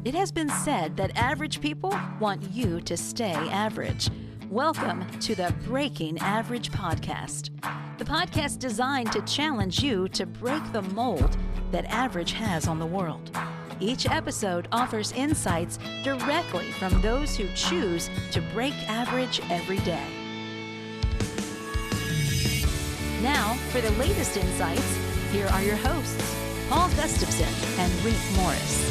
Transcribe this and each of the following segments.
It has been said that average people want you to stay average. Welcome to the Breaking Average podcast, the podcast designed to challenge you to break the mold that average has on the world. Each episode offers insights directly from those who choose to break average every day. Now, for the latest insights, here are your hosts, Paul Gustafson and Rick Morris.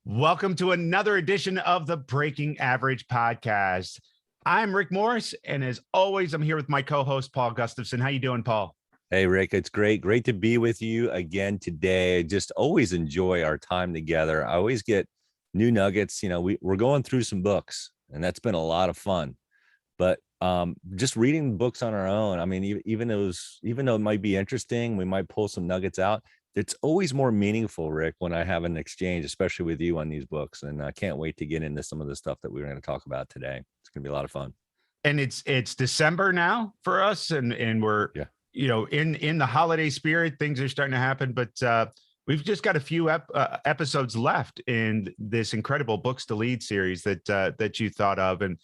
Welcome to another edition of the Breaking Average podcast. I'm Rick Morris, and as always, I'm here with my co-host, Paul Gustafson. How you doing, Paul? Hey, Rick, it's great to be with you again today. I just always enjoy our time together. I always get new nuggets. You know, we're going through some books, and that's been a lot of fun. But just reading books on our own, I mean, even though it might be interesting, we might pull some nuggets out. It's always more meaningful, Rick, when I have an exchange, especially with you on these books. And I can't wait to get into some of the stuff that we're going to talk about today. It's going to be a lot of fun. And it's December now for us, and we're in the holiday spirit. Things are starting to happen, but we've just got a few episodes left in this incredible Books to Lead series that you thought of. And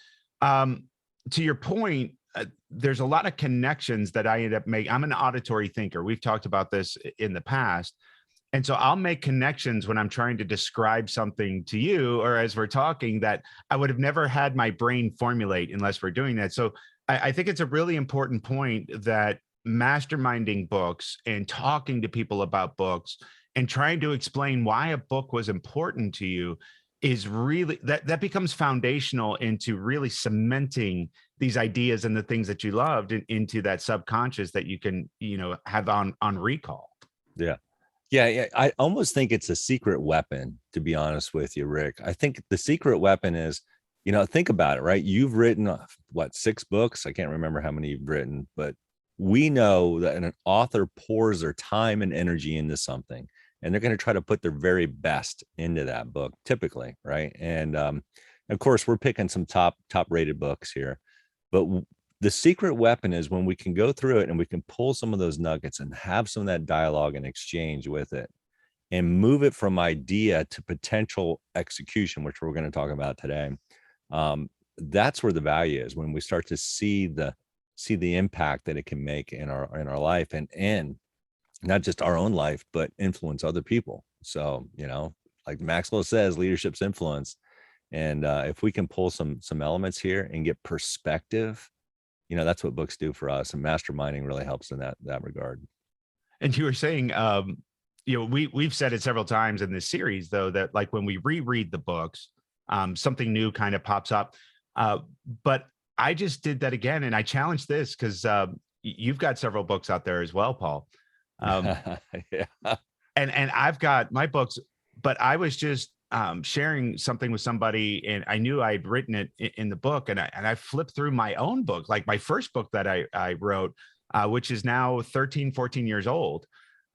to your point, there's a lot of connections that I end up making. I'm an auditory thinker. We've talked about this in the past. And so I'll make connections when I'm trying to describe something to you, or as we're talking, that I would have never had my brain formulate unless we're doing that. So I think it's a really important point that masterminding books and talking to people about books and trying to explain why a book was important to you is really, that becomes foundational into really cementing these ideas and the things that you loved into that subconscious that you can, have on recall. Yeah. I almost think it's a secret weapon, to be honest with you, Rick. I think the secret weapon is, think about it, right? You've written 6 books? I can't remember how many you've written, but we know that an author pours their time and energy into something, and they're going to try to put their very best into that book, typically, right? And of course, we're picking some top rated books here, but the secret weapon is when we can go through it and we can pull some of those nuggets and have some of that dialogue and exchange with it and move it from idea to potential execution, which we're going to talk about today. That's where the value is, when we start to see the impact that it can make in our life, and not just our own life, but influence other people. So, like Maxwell says, leadership's influence. And if we can pull some elements here and get perspective, that's what books do for us. And masterminding really helps in that regard. And you were saying, we've said it several times in this series, though, that like when we reread the books, something new kind of pops up. But I just did that again. And I challenged this because you've got several books out there as well, Paul. Yeah. And I've got my books, but I was just sharing something with somebody, and I knew I'd written it in the book, and I flipped through my own book, like my first book that I wrote, which is now 13, 14 years old.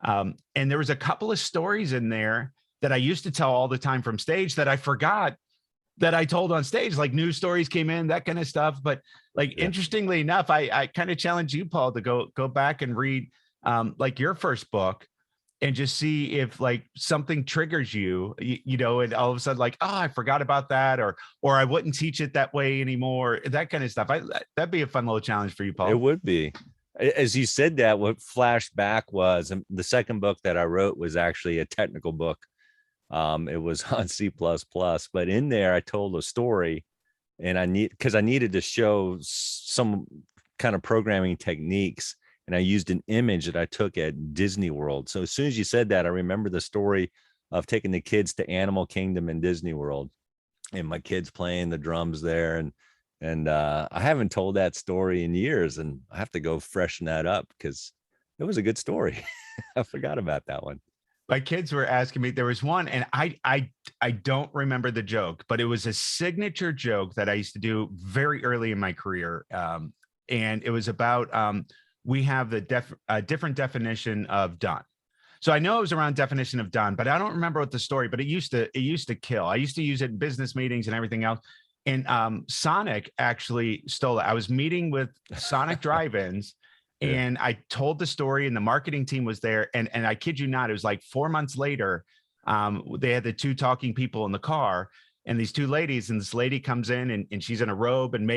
And there was a couple of stories in there that I used to tell all the time from stage that I forgot that I told on stage, like news stories came in, that kind of stuff. But interestingly enough, I kind of challenge you, Paul, to go back and read like your first book and just see if like something triggers you, and all of a sudden like, oh, I forgot about that, or I wouldn't teach it that way anymore, that kind of stuff. That'd be a fun little challenge for you, Paul. It would be. As you said that, what flashed back was the second book that I wrote was actually a technical book. It was on C++, but in there I told a story, and because I needed to show some kind of programming techniques. And I used an image that I took at Disney World. So as soon as you said that, I remember the story of taking the kids to Animal Kingdom in Disney World, and my kids playing the drums there. And I haven't told that story in years, and I have to go freshen that up because it was a good story. I forgot about that one. My kids were asking me, there was one, and I don't remember the joke, but it was a signature joke that I used to do very early in my career. And it was about, we have the different definition of done. So I know it was around definition of done, but I don't remember what the story, but it used to kill. I used to use it in business meetings and everything else. And Sonic actually stole it. I was meeting with Sonic drive-ins, And I told the story, and the marketing team was there. And I kid you not, it was like 4 months later. They had the two talking people in the car, and these two ladies, and this lady comes in and she's in a robe and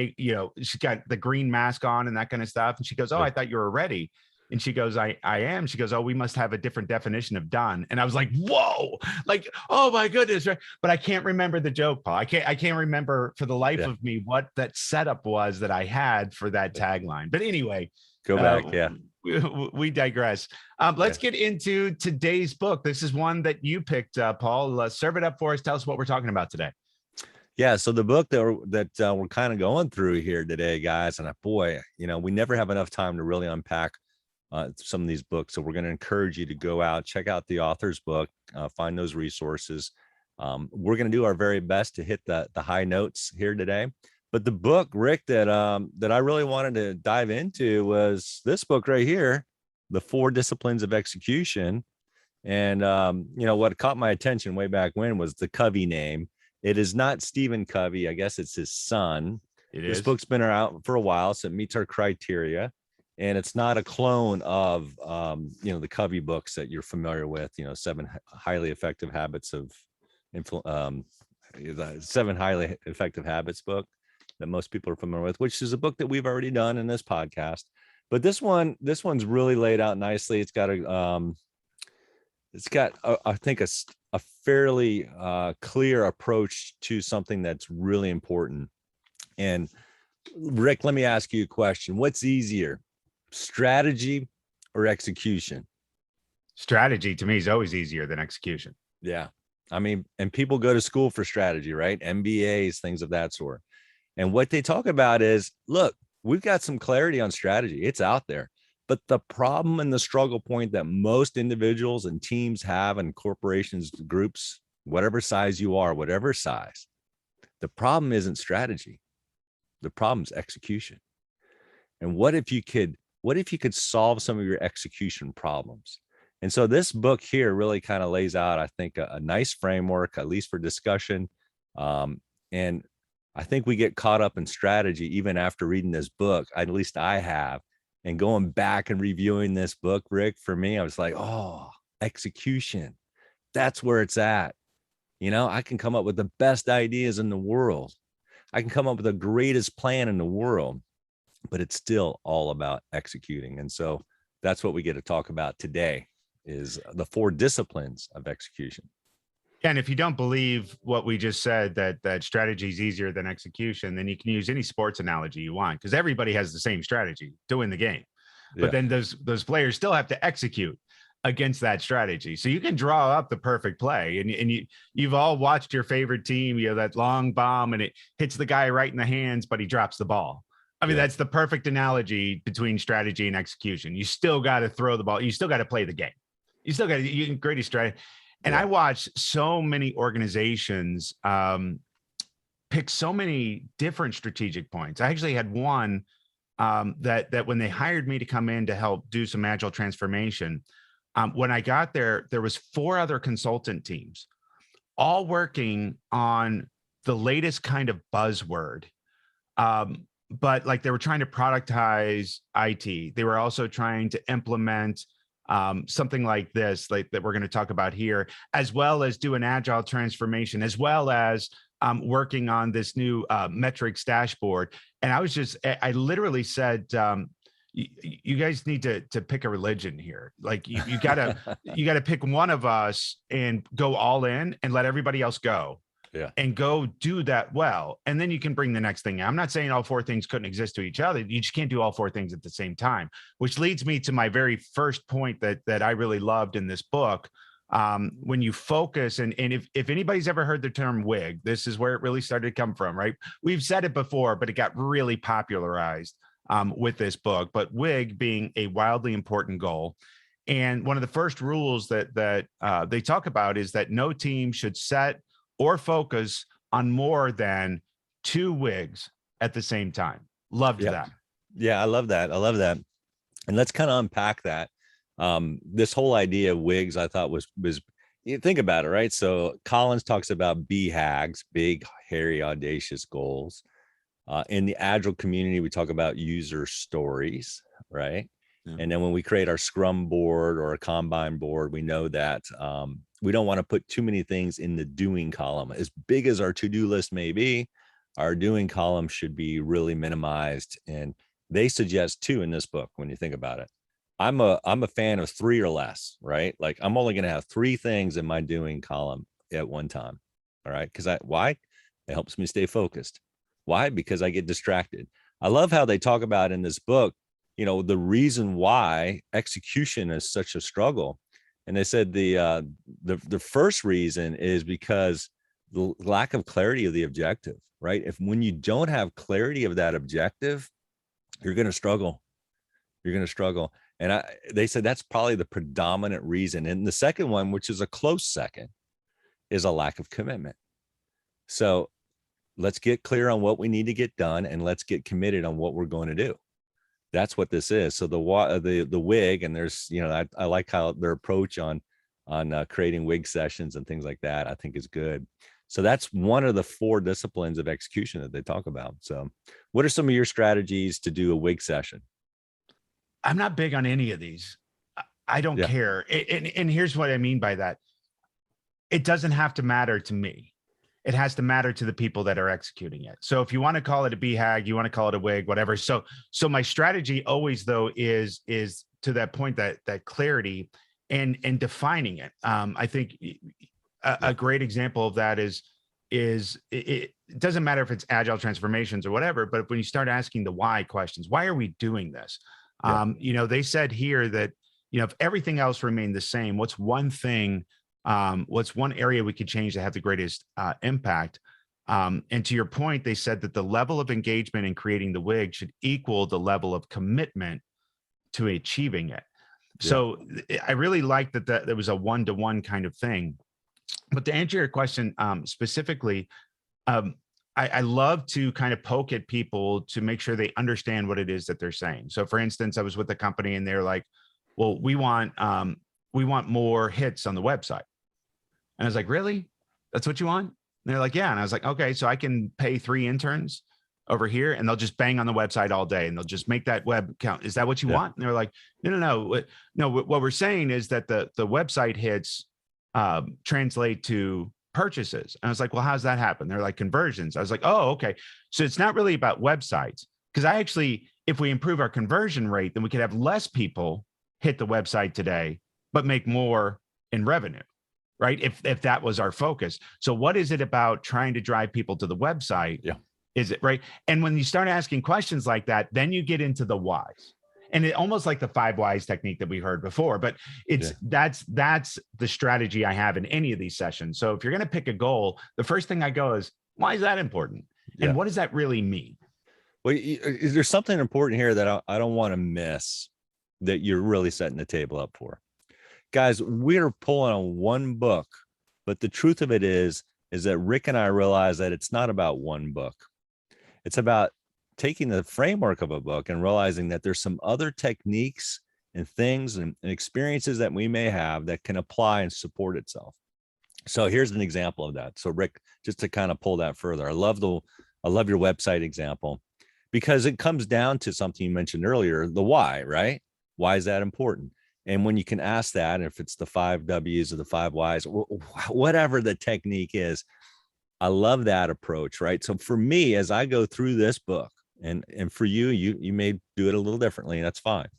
she's got the green mask on and that kind of stuff. And she goes, "Oh, I thought you were ready." And she goes, I am. She goes, "Oh, we must have a different definition of done." And I was like, whoa, like, oh my goodness. But I can't remember the joke, Paul. I can't remember for the life of me what that setup was that I had for that tagline. But anyway, go back. We digress. Let's get into today's book. This is one that you picked, Paul. Serve it up for us. Tell us what we're talking about today. Yeah. So the book that we're kind of going through here today, guys, and boy, we never have enough time to really unpack some of these books. So we're going to encourage you to go out, check out the author's book, find those resources. We're going to do our very best to hit the high notes here today. But the book, Rick, that I really wanted to dive into was this book right here, The 4 Disciplines of Execution. And, what caught my attention way back when was the Covey name. It is not Stephen Covey. I guess it's his son. This book's been out for a while, so it meets our criteria. And it's not a clone of, the Covey books that you're familiar with, 7 highly effective habits of the 7 highly effective habits book that most people are familiar with, which is a book that we've already done in this podcast. But this one's really laid out nicely. It's got I think a fairly clear approach to something that's really important. And Rick, let me ask you a question. What's easier, strategy or execution? Strategy to me is always easier than execution. Yeah. I mean, and people go to school for strategy, right? MBAs, things of that sort. And what they talk about is, look, we've got some clarity on strategy. It's out there. But the problem and the struggle point that most individuals and teams have, and corporations, groups, whatever size you are, whatever size, the problem isn't strategy. The problem is execution. And what if you could solve some of your execution problems? And so this book here really kind of lays out, I think, a nice framework, at least for discussion. And I think we get caught up in strategy even after reading this book. At least I have. And going back and reviewing this book, Rick, for me, I was like, oh, execution. That's where it's at. I can come up with the best ideas in the world. I can come up with the greatest plan in the world, but it's still all about executing. And so that's what we get to talk about today, is the 4 disciplines of execution. And if you don't believe what we just said, that strategy is easier than execution, then you can use any sports analogy you want, because everybody has the same strategy to win the game. But then those players still have to execute against that strategy. So you can draw up the perfect play, and you've all watched your favorite team, that long bomb and it hits the guy right in the hands, but he drops the ball. I mean, that's the perfect analogy between strategy and execution. You still got to throw the ball. You still got to play the game. You still got to great strategy. And I watch so many organizations pick so many different strategic points. I actually had one that when they hired me to come in to help do some agile transformation, when I got there, there was 4 other consultant teams, all working on the latest kind of buzzword. But like they were trying to productize IT. They were also trying to implement something like this, like that we're going to talk about here, as well as do an agile transformation, as well as working on this new metrics dashboard. And I literally said, you guys need to pick a religion here. Like you gotta pick one of us and go all in and let everybody else go. Yeah. And go do that well. And then you can bring the next thing. I'm not saying all 4 things couldn't exist to each other. You just can't do all 4 things at the same time, which leads me to my very first point that I really loved in this book. When you focus, and if anybody's ever heard the term WIG, this is where it really started to come from, right? We've said it before, but it got really popularized with this book. But WIG being a wildly important goal. And one of the first rules that they talk about is that no team should set or focus on more than 2 WIGs at the same time. Loved that. Yeah, I love that. And let's kind of unpack that. This whole idea of WIGs, I thought was you think about it, right? So Collins talks about BHAGs, big, hairy, audacious goals. In the Agile community, we talk about user stories, right? And then when we create our Scrum board or a Kanban board, we know that we don't want to put too many things in the doing column. As big as our to-do list may be, our doing column should be really minimized. And they suggest 2 in this book when you think about it. I'm a fan of 3 or less, right? Like I'm only going to have 3 things in my doing column at one time. All right. Why? It helps me stay focused. Why? Because I get distracted. I love how they talk about in this book, the reason why execution is such a struggle. And they said the first reason is because the lack of clarity of the objective, right? When you don't have clarity of that objective, you're going to struggle. You're going to struggle. And they said that's probably the predominant reason. And the second one, which is a close second, is a lack of commitment. So let's get clear on what we need to get done, and let's get committed on what we're going to do. That's what this is. So the WIG, and there's, I like how their approach on creating WIG sessions and things like that, I think is good. So that's one of the 4 disciplines of execution that they talk about. So what are some of your strategies to do a WIG session? I'm not big on any of these. I don't care. And here's what I mean by that. It doesn't have to matter to me. It has to matter to the people that are executing it. So if you want to call it a BHAG, you want to call it a WIG, whatever. So my strategy always though is to that point, that clarity and defining it. I think a great example of that is it doesn't matter if it's agile transformations or whatever, but when you start asking the why questions, why are we doing this? They said here that, if everything else remained the same, what's one thing, what's one area we could change to have the greatest impact? And to your point, they said that the level of engagement in creating the WIG should equal the level of commitment to achieving it. Yeah. So I really like that there was a 1-to-1 kind of thing. But to answer your question specifically, I love to kind of poke at people to make sure they understand what it is that they're saying. So for instance, I was with a company and they're like, well, we want more hits on the website. And I was like, really? That's what you want? And they're like, yeah. And I was like, okay, so I can pay 3 interns over here and they'll just bang on the website all day and they'll just make that web count. Is that what you want? And they're like, no. What we're saying is that the website hits translate to purchases. And I was like, well, how's that happen? They're like conversions. I was like, oh, okay. So it's not really about websites, because if we improve our conversion rate, then we could have less people hit the website today, but make more in revenue, right? If that was our focus. So what is it about trying to drive people to the website? Yeah. Is it right? And when you start asking questions like that, then you get into the whys. And it almost like the 5 whys technique that we heard before, but that's the strategy I have in any of these sessions. So if you're going to pick a goal, the first thing I go is, why is that important? And what does that really mean? Well, is there something important here that I don't want to miss that you're really setting the table up for? Guys, we're pulling on one book, but the truth of it is that Rick and I realize that it's not about one book. It's about taking the framework of a book and realizing that there's some other techniques and things and experiences that we may have that can apply and support itself. So here's an example of that. So Rick, just to kind of pull that further, I love your website example, because it comes down to something you mentioned earlier, the why, right? Why is that important? And when you can ask that, and if it's the 5 W's or the 5 whys, whatever the technique is, I love that approach, right? So for me, as I go through this book, and for you may do it a little differently, and that's fine.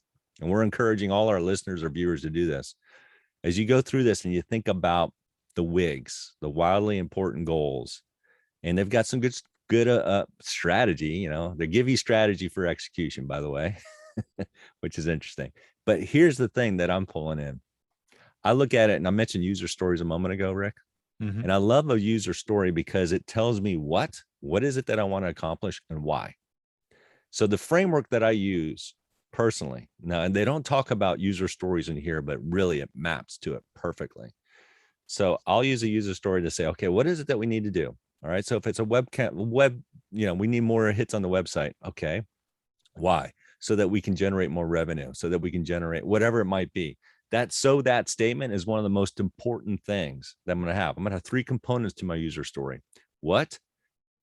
And we're encouraging all our listeners or viewers to do this. As you go through this and you think about the WIGs, the wildly important goals, and they've got some good strategy, they give you strategy for execution, by the way, which is interesting. But here's the thing that I'm pulling in. I look at it, and I mentioned user stories a moment ago, Rick. Mm-hmm. And I love a user story because it tells me what is it that I want to accomplish and why. So the framework that I use personally now, and they don't talk about user stories in here, but really it maps to it perfectly. So I'll use a user story to say, okay, what is it that we need to do? All right. So if it's a web, we need more hits on the website. Okay. Why? So that we can generate more revenue, so that we can generate whatever it might be. That statement is one of the most important things that I'm going to have. I'm going to have 3 components to my user story. What,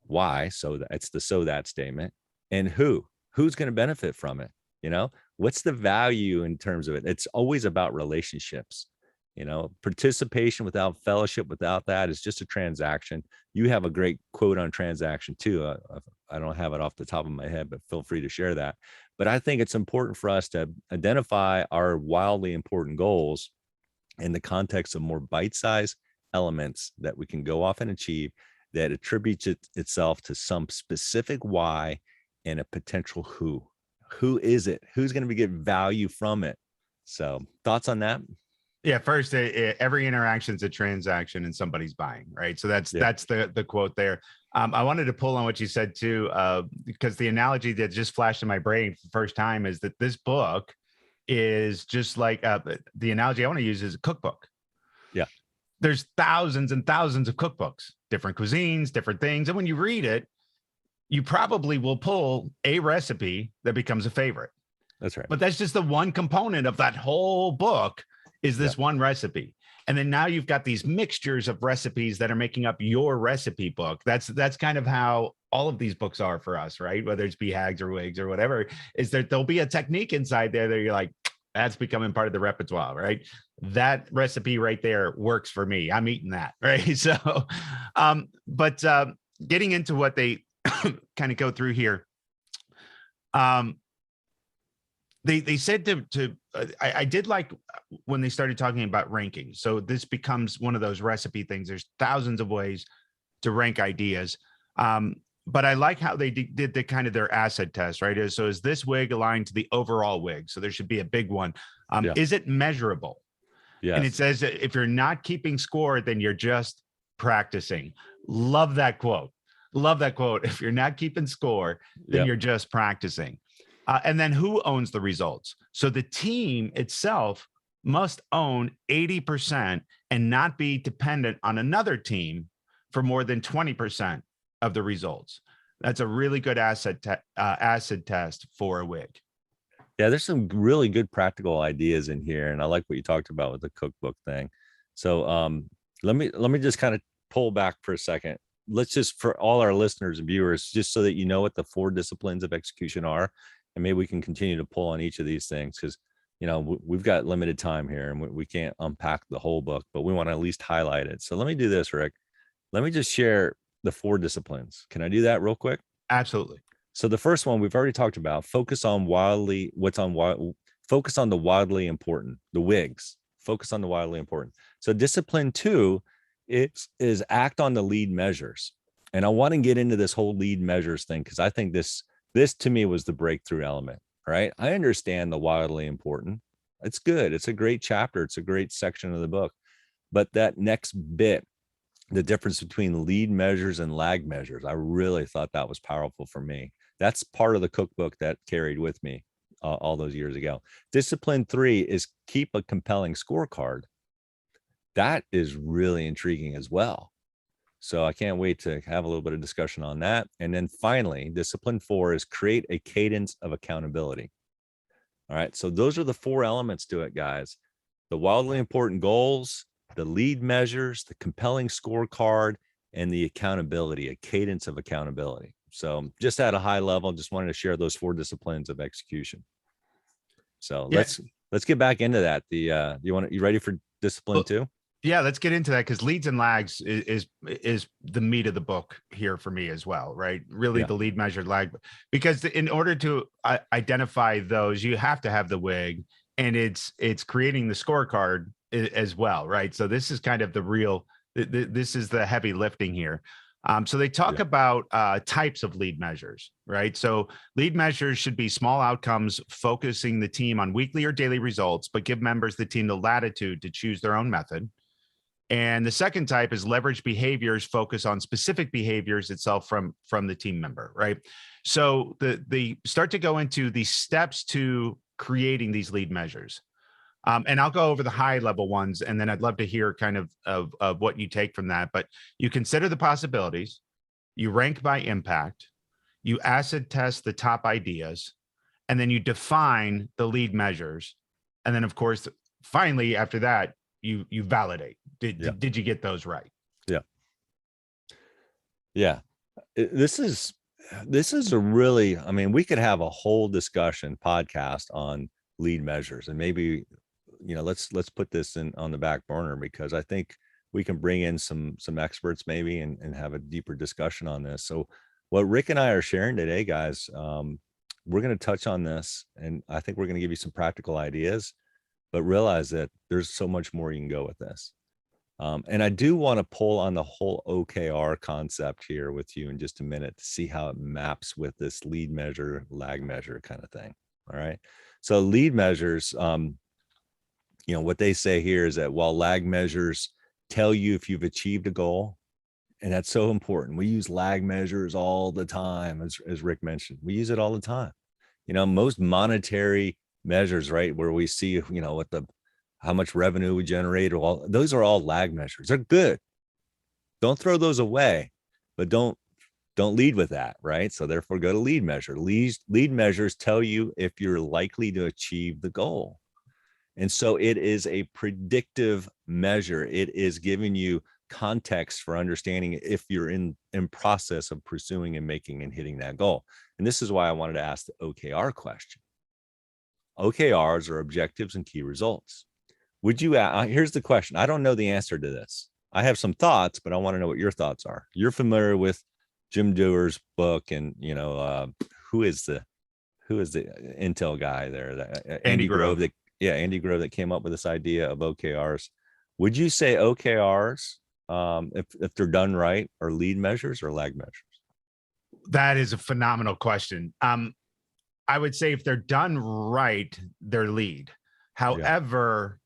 why? So it's the that statement, and who's going to benefit from it. What's the value in terms of it? It's always about relationships. Participation without fellowship, without that, is just a transaction. You have a great quote on transaction too. I don't have it off the top of my head, but feel free to share that. But I think it's important for us to identify our wildly important goals in the context of more bite-sized elements that we can go off and achieve, that attributes itself to some specific why and a potential who. Who is it? Who's going to get value from it? So thoughts on that? Yeah, first, every interaction is a transaction and somebody's buying, right? So that's the quote there. I wanted to pull on what you said too, because the analogy that just flashed in my brain for the first time is that this book is just like the analogy I want to use is a cookbook. Yeah. There's thousands and thousands of cookbooks, different cuisines, different things. And when you read it, you probably will pull a recipe that becomes a favorite. That's right. But that's just the one component of that whole book is this one recipe. And then now you've got these mixtures of recipes that are making up your recipe book. That's kind of how all of these books are for us, right? Whether it's BHAGs or WIGs or whatever, is that there'll be a technique inside there that you're like, that's becoming part of the repertoire, right? That recipe right there works for me. I'm eating that, right? So, but getting into what they kind of go through here, they said I did like when they started talking about ranking. So this becomes one of those recipe things. There's thousands of ways to rank ideas. But I like how they did the kind of their acid test, right? So is this wig aligned to the overall wig? So there should be a big one. Is it measurable? Yes. And it says that if you're not keeping score, then you're just practicing. Love that quote. Love that quote. If you're not keeping score, then you're just practicing. And then who owns the results? So the team itself must own 80% and not be dependent on another team for more than 20% of the results. That's a really good acid test for a wig. Yeah, there's some really good practical ideas in here, and I like what you talked about with the cookbook thing. So let me just kind of pull back for a second. Let's just, for all our listeners and viewers, just so that you know what the 4 disciplines of execution are, and maybe we can continue to pull on each of these things, because we've got limited time here and we can't unpack the whole book, but we want to at least highlight it. So let me do this, Rick. Let me just share the 4 disciplines. Can I do that real quick? Absolutely. So the first one we've already talked about: focus on the wildly important, the WIGs. Focus on the wildly important. So discipline 2 is act on the lead measures. And I want to get into this whole lead measures thing, because I think this to me was the breakthrough element, right? I understand the wildly important. It's good. It's a great chapter. It's a great section of the book. But that next bit, the difference between lead measures and lag measures, I really thought that was powerful for me. That's part of the cookbook that carried with me all those years ago. Discipline 3 is keep a compelling scorecard. That is really intriguing as well. So I can't wait to have a little bit of discussion on that. And then finally, discipline 4 is create a cadence of accountability. All right. So those are the 4 elements to it, guys. The wildly important goals, the lead measures, the compelling scorecard, and the accountability, a cadence of accountability. So just at a high level, just wanted to share those 4 disciplines of execution. So let's get back into that. You ready for discipline 2? Yeah, let's get into that, because leads and lags is the meat of the book here for me as well, right? Really, the lead, measure, lag, because in order to identify those, you have to have the WIG, and it's creating the scorecard as well, right? So this is kind of this is the heavy lifting here. So they talk about types of lead measures, right? So lead measures should be small outcomes, focusing the team on weekly or daily results, but give members the team the latitude to choose their own method. And the second type is leverage behaviors, focus on specific behaviors itself from the team member, right? So they start to go into the steps to creating these lead measures. And I'll go over the high level ones, and then I'd love to hear kind of what you take from that. But you consider the possibilities, you rank by impact, you acid test the top ideas, and then you define the lead measures. And then, of course, finally, after that, you validate. Did you get those right? Yeah. This is this is a really, I mean, we could have a whole discussion podcast on lead measures, and maybe, let's put this in on the back burner, because I think we can bring in some experts maybe and have a deeper discussion on this. So what Rick and I are sharing today, guys, we're going to touch on this, and I think we're going to give you some practical ideas, but realize that there's so much more you can go with this. And I do want to pull on the whole OKR concept here with you in just a minute to see how it maps with this lead measure, lag measure kind of thing. All right. So lead measures, what they say here is that while lag measures tell you if you've achieved a goal, and that's so important. We use lag measures all the time, as Rick mentioned. We use it all the time. Most monetary measures, right, where we see, how much revenue we generate, those are all lag measures. They're good. Don't throw those away, but don't lead with that, right? So therefore, go to lead measure. Lead measures tell you if you're likely to achieve the goal. And so it is a predictive measure. It is giving you context for understanding if you're in process of pursuing and making and hitting that goal. And this is why I wanted to ask the OKR question. OKRs are objectives and key results. Would you, here's the question. I don't know the answer to this. I have some thoughts, but I want to know what your thoughts are. You're familiar with Jim Doerr's book, and who is the Intel guy there? Andy Grove. Andy Grove, that came up with this idea of OKRs. Would you say OKRs, if they're done right, are lead measures or lag measures? That is a phenomenal question. I would say if they're done right, they're lead. However,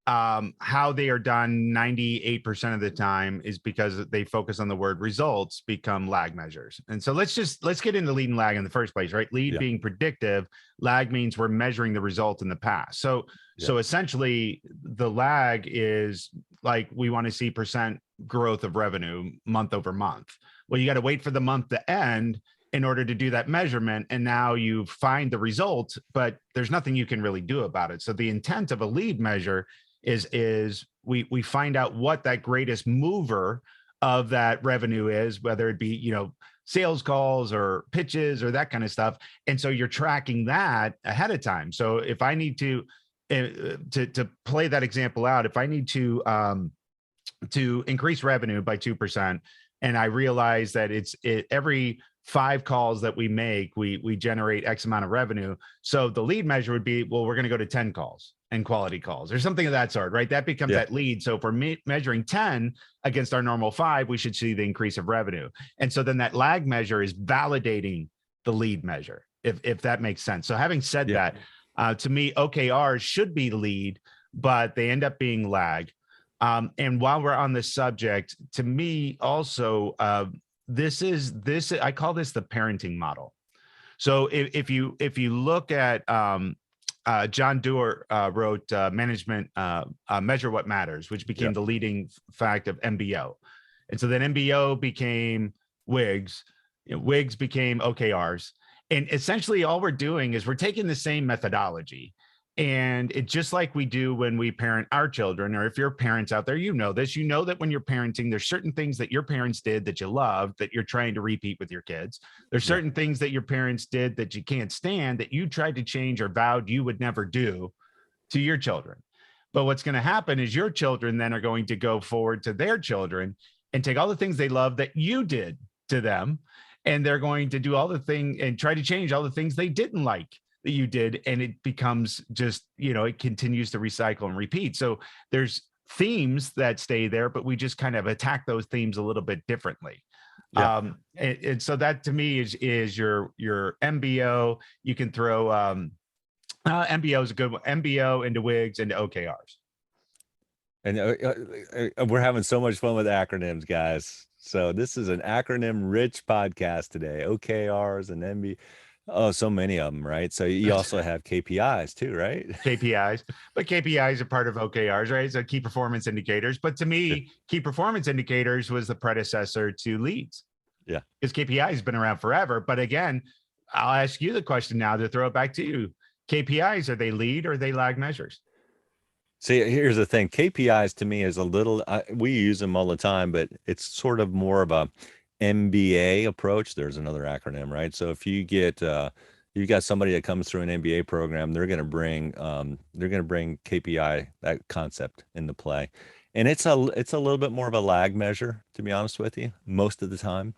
how they are done 98% of the time is because they focus on the word results, become lag measures. And so let's get into lead and lag in the first place, right? Lead being predictive, lag means we're measuring the result in the past. So essentially the lag is like, we want to see percent growth of revenue month over month. Well, you got to wait for the month to end in order to do that measurement. And now you find the result, but there's nothing you can really do about it. So the intent of a lead measure is we find out what that greatest mover of that revenue is, whether it be, sales calls or pitches or that kind of stuff. And so you're tracking that ahead of time. So if I need to play that example out, if I need to increase revenue by 2%, and I realize that every 5 calls that we make, we generate X amount of revenue. So the lead measure would be, well, we're going to go to 10 calls and quality calls or something of that sort, right? That becomes that lead. So if we're measuring 10 against our normal 5, we should see the increase of revenue. And so then that lag measure is validating the lead measure, if that makes sense. So having said that, to me, OKRs should be lead, but they end up being lag. And while we're on this subject, to me also, I call this the parenting model. So if you look at John Doerr wrote Management Measure What Matters, which became the leading fact of MBO. And so then MBO became WIGs, WIGs became OKRs. And essentially all we're doing is we're taking the same methodology. And it's just like we do when we parent our children, or if you're parents out there, you know this, that when you're parenting, there's certain things that your parents did that you love that you're trying to repeat with your kids. There's certain things that your parents did that you can't stand that you tried to change or vowed you would never do to your children. But what's going to happen is your children then are going to go forward to their children and take all the things they love that you did to them. And they're going to do all the things and try to change all the things they didn't like that you did, and it becomes just, it continues to recycle and repeat. So there's themes that stay there, but we just kind of attack those themes a little bit differently. And so that to me is your MBO. You can throw MBO is a good one. MBO into WIGs into OKRs. And we're having so much fun with acronyms, guys. So this is an acronym-rich podcast today. OKRs and MBO. Oh, so many of them, right? So you also have KPIs too, right? KPIs, but KPIs are part of OKRs, right? So key performance indicators. But to me, key performance indicators was the predecessor to leads. Yeah. Because KPI has been around forever. But again, I'll ask you the question now to throw it back to you. KPIs, are they lead or are they lag measures? See, here's the thing. KPIs to me is a little, we use them all the time, but it's sort of more of MBA approach, there's another acronym, right? So if you get you got somebody that comes through an MBA program, they're going to bring KPI, that concept, into play, and it's a little bit more of a lag measure, to be honest with you, most of the time,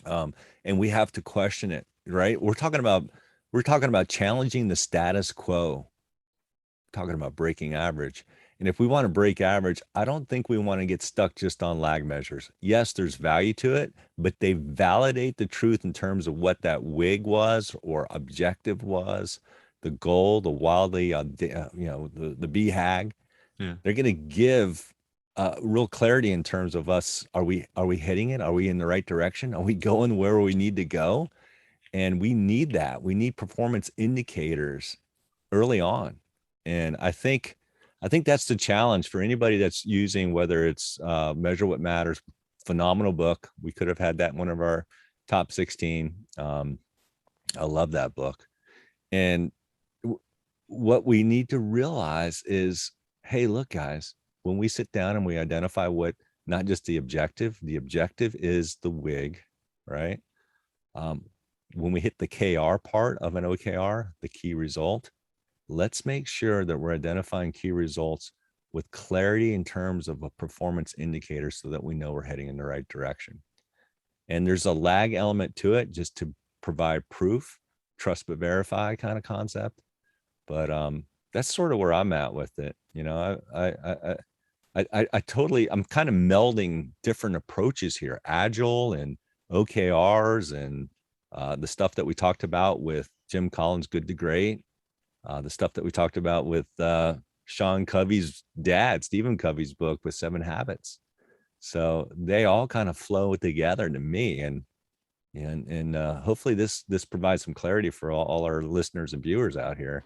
and we have to question it, right? We're talking about challenging the status quo, talking about breaking average. And if we want to break average, I don't think we want to get stuck just on lag measures. Yes, there's value to it, but they validate the truth in terms of what that WIG was or objective was, the goal, the wildly, the BHAG. Yeah. They're going to give real clarity in terms of us. Are we hitting it? Are we in the right direction? Are we going where we need to go? And we need that. We need performance indicators early on. And I think that's the challenge for anybody that's using, whether it's Measure What Matters, phenomenal book. We could have had that in one of our top 16. I love that book. And what we need to realize is, hey, look, guys, when we sit down and we identify what, not just the objective is the WIG, right? When we hit the KR part of an OKR, the key result, let's make sure that we're identifying key results with clarity in terms of a performance indicator so that we know we're heading in the right direction. And there's a lag element to it, just to provide proof, trust but verify kind of concept. But that's sort of where I'm at with it. You know, I totally, I'm kind of melding different approaches here, Agile and OKRs and the stuff that we talked about with Jim Collins' Good to Great, the stuff that we talked about with Sean Covey's dad, Stephen Covey's book with 7 Habits. So they all kind of flow together to me, and hopefully this provides some clarity for all our listeners and viewers out here.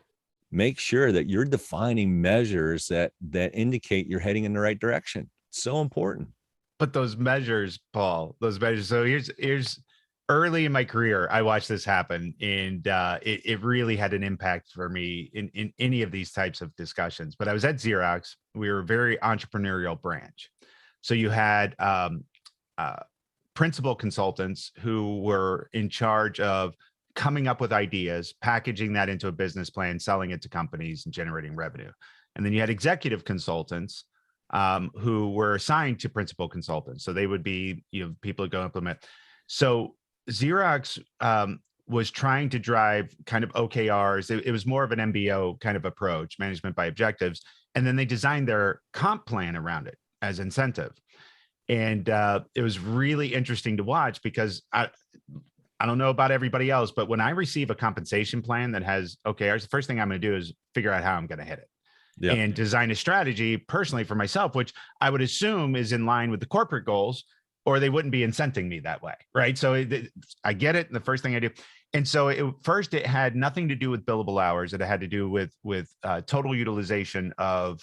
Make sure that you're defining measures that indicate you're heading in the right direction. So important. But those measures, Paul, So here's early in my career, I watched this happen, and it really had an impact for me in any of these types of discussions. But I was at Xerox. We were a very entrepreneurial branch. So you had principal consultants who were in charge of coming up with ideas, packaging that into a business plan, selling it to companies, and generating revenue. And then you had executive consultants who were assigned to principal consultants. So they would be, people who go implement. So Xerox was trying to drive kind of OKRs. It was more of an MBO kind of approach, management by objectives. And then they designed their comp plan around it as incentive. And it was really interesting to watch, because I don't know about everybody else, but when I receive a compensation plan that has OKRs, the first thing I'm going to do is figure out how I'm going to hit it. Yep. And design a strategy personally for myself, which I would assume is in line with the corporate goals, or they wouldn't be incenting me that way, right? So I get it. The first thing I do. And so it had nothing to do with billable hours. It had to do with total utilization of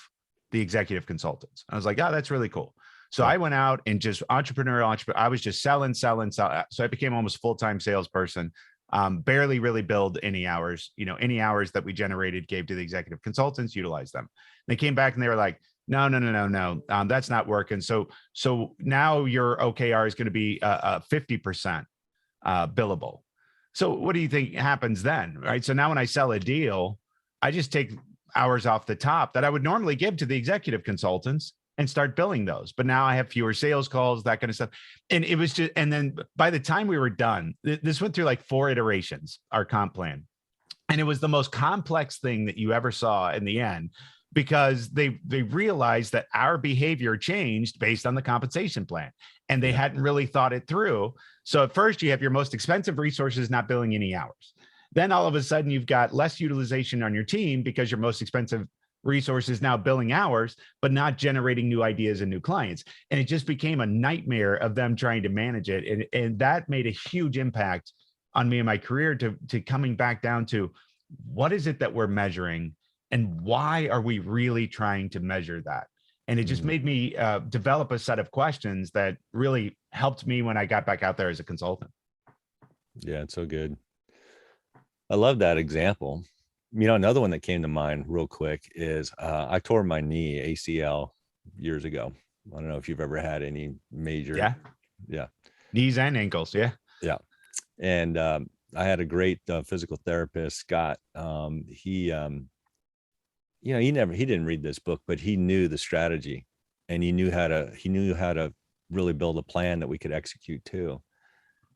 the executive consultants. I was like, oh, that's really cool. So I went out and just entrepreneur. I was just selling. So I became almost full-time salesperson. Barely really billed any hours. Any hours that we generated, gave to the executive consultants, utilized them. They came back and they were like, no, that's not working. So now your OKR is going to be 50% billable. So what do you think happens then, right? So now when I sell a deal, I just take hours off the top that I would normally give to the executive consultants and start billing those. But now I have fewer sales calls, that kind of stuff. And it was just, and then by the time we were done, this went through like 4 iterations, our comp plan. And it was the most complex thing that you ever saw in the end, because they realized that our behavior changed based on the compensation plan, and they hadn't really thought it through. So at first you have your most expensive resources not billing any hours. Then all of a sudden you've got less utilization on your team because your most expensive resources now billing hours, but not generating new ideas and new clients. And it just became a nightmare of them trying to manage it. And that made a huge impact on me in my career to coming back down to, what is it that we're measuring and why are we really trying to measure that? And it just made me develop a set of questions that really helped me when I got back out there as a consultant. Yeah, it's so good. I love that example. Another one that came to mind real quick is I tore my knee, ACL, years ago. I don't know if you've ever had any major. Yeah. Knees and ankles. Yeah. Yeah. And I had a great physical therapist, Scott. He didn't read this book, but he knew the strategy, and he knew how to really build a plan that we could execute too.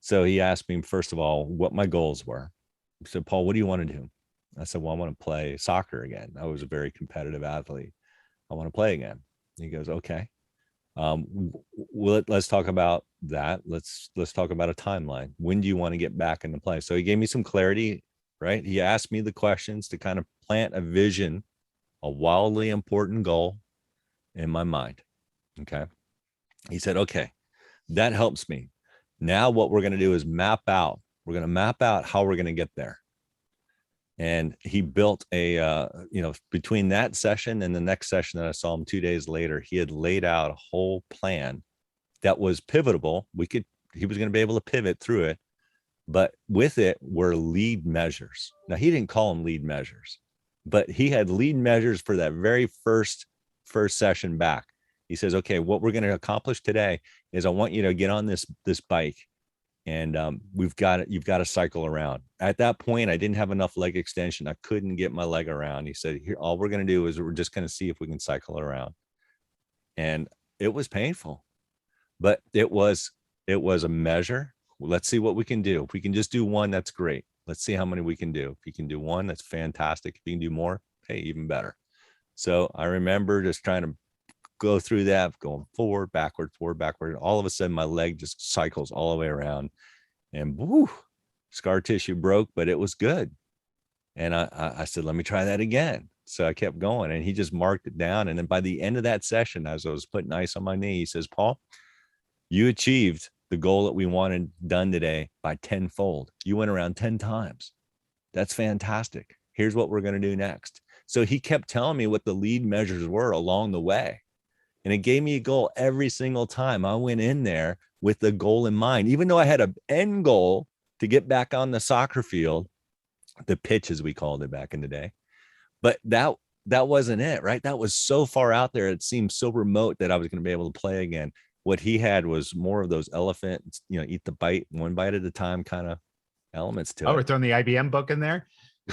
So he asked me, first of all, what my goals were. He said, Paul, what do you want to do? I said, well, I want to play soccer again. I was a very competitive athlete. I want to play again. He goes, okay. Let's talk about that. Let's talk about a timeline. When do you want to get back into play? So he gave me some clarity, right? He asked me the questions to kind of plant a vision, a wildly important goal in my mind. Okay. He said, okay, that helps me. Now what we're going to do is map out how we're going to get there. And he built between that session and the next session that I saw him 2 days later, he had laid out a whole plan that was pivotable. He was going to be able to pivot through it, but with it were lead measures. Now, he didn't call them lead measures, but he had lead measures for that very first session back. He says, okay, what we're going to accomplish today is I want you to get on this bike, and you've got to cycle around. At that point, I didn't have enough leg extension. I couldn't get my leg around. He said, here, all we're going to do is we're just going to see if we can cycle around. And it was painful, but it was a measure. Let's see what we can do. If we can just do one, that's great. Let's see how many we can do. If you can do one, that's fantastic. If you can do more, hey, even better. So I remember just trying to go through that, going forward, backward. All of a sudden, my leg just cycles all the way around, and woo, scar tissue broke, but it was good. And I said, let me try that again. So I kept going, and he just marked it down. And then by the end of that session, as I was putting ice on my knee, he says, Paul, you achieved the goal that we wanted done today by 10-fold. You went around 10 times. That's fantastic. Here's what we're going to do next. So he kept telling me what the lead measures were along the way. And it gave me a goal every single time I went in there with the goal in mind, even though I had an end goal to get back on the soccer field, the pitch, as we called it back in the day. But that wasn't it, right? That was so far out there. It seemed so remote that I was going to be able to play again. What he had was more of those elephants, eat the bite, one bite at a time kind of elements to it. Oh, we're throwing the IBM book in there?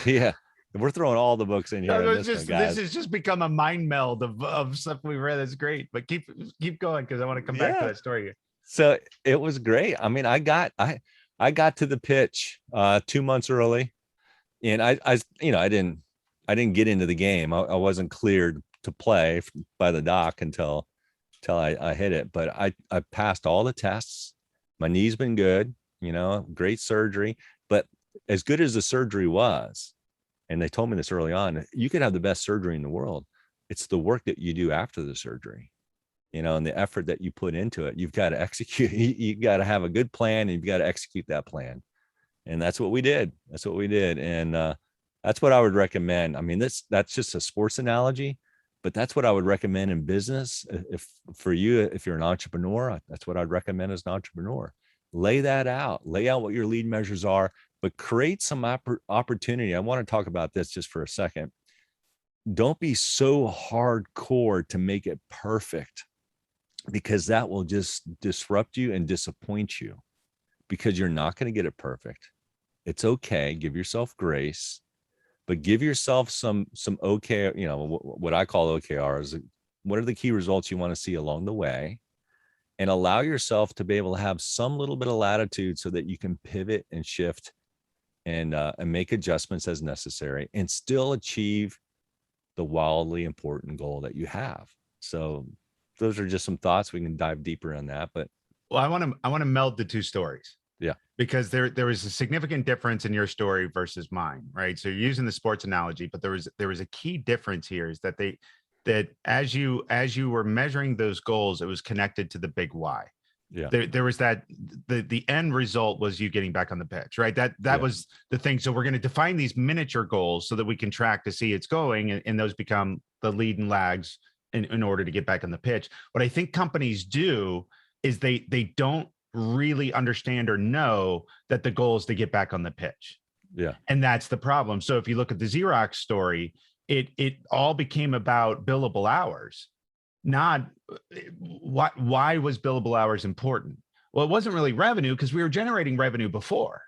Yeah. We're throwing all the books in here. This has just become a mind meld of stuff we've read. That's great. But keep going, because I want to come back to that story. So it was great. I mean, I got to the pitch 2 months early, and I didn't get into the game. I wasn't cleared to play by the doc until I hit it. But I passed all the tests. My knee's been good, great surgery. But as good as the surgery was, and they told me this early on, you could have the best surgery in the world. It's the work that you do after the surgery, and the effort that you put into it. You've got to execute. You've got to have a good plan, and you've got to execute that plan. And that's what we did. And that's what I would recommend. I mean, that's just a sports analogy, but that's what I would recommend in business. If you're an entrepreneur, that's what I'd recommend as an entrepreneur. Lay that out. Lay out what your lead measures are, but create some opportunity. I want to talk about this just for a second. Don't be so hardcore to make it perfect, because that will just disrupt you and disappoint you, because you're not going to get it perfect. It's okay. Give yourself grace, but give yourself some okay, what I call OKRs. What are the key results you want to see along the way? And allow yourself to be able to have some little bit of latitude so that you can pivot and shift and make adjustments as necessary, and still achieve the wildly important goal that you have. So those are just some thoughts. We can dive deeper on that. But well, I want to meld the two stories. Yeah, because there was a significant difference in your story versus mine, right? So you're using the sports analogy, but there was a key difference here, is that that as you were measuring those goals, it was connected to the big why. Yeah. There was that the end result was you getting back on the pitch, right? That was the thing. So we're going to define these miniature goals so that we can track to see it's going, and those become the lead and lags in order to get back on the pitch. What I think companies do is they don't really understand or know that the goal is to get back on the pitch. Yeah. And that's the problem. So if you look at the Xerox story, it all became about billable hours. Not why was billable hours important? Well, it wasn't really revenue because we were generating revenue before.